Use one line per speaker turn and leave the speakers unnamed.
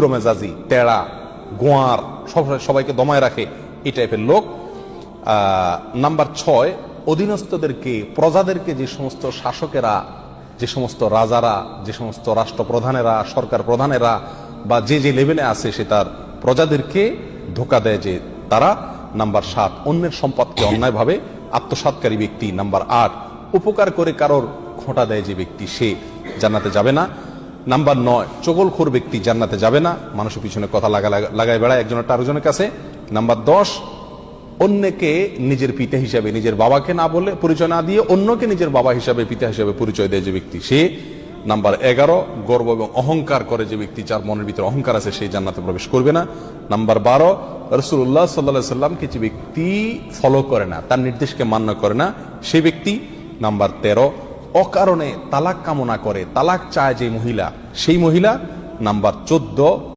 মেজাজি, টেড়া, গোয়ার, সবাইকে দমায় রাখে, এই টাইপের লোক। নাম্বার 6, অধীনস্থদেরকে, প্রজাদেরকে, যে সমস্ত শাসকেরা, যে সমস্ত রাজারা, যে সমস্ত রাষ্ট্রপ্রধানেরা, সরকার প্রধানেরা বা যে যে লেভেলে আছে সে তার প্রজাদেরকে ধোকা দেয় যে তারা। নাম্বার 7, অন্যের সম্পদকে অন্যায়ভাবে আত্মসাৎকারী ব্যক্তি। নাম্বার 8, উপকার করে কারোর খোঁটা দেয় যে ব্যক্তি, সে জান্নাতে যাবে না। নাম্বার 9, চগলখোর ব্যক্তি জান্নাতে যাবে না, মানুষের পিছনে কথা লাগায় বেড়ায় একজনের আরেকজনের কাছে। নাম্বার 10, অন্যকে নিজের পিতা হিসাবে, নিজের বাবাকে না বলে, পরিচয় না দিয়ে অন্যকে নিজের বাবা হিসাবে, পিতা হিসাবে পরিচয় দেয় যে ব্যক্তি, সে। নাম্বার 11, গর্ব এবং অহংকার করে যে ব্যক্তি, যার মনের ভিতরে অহংকার আছে, সেই জান্নাতে প্রবেশ করবে না। নাম্বার 12, রাসূলুল্লাহ সাল্লাল্লাহু আলাইহি সাল্লামকে যে ব্যক্তি ফলো করে না, তার নির্দেশকে মান্য করে না, সেই ব্যক্তি। নাম্বার 13, অকারণে তালাক কামনা করে, তালাক চায় যে মহিলা, সেই মহিলা। নাম্বার 14,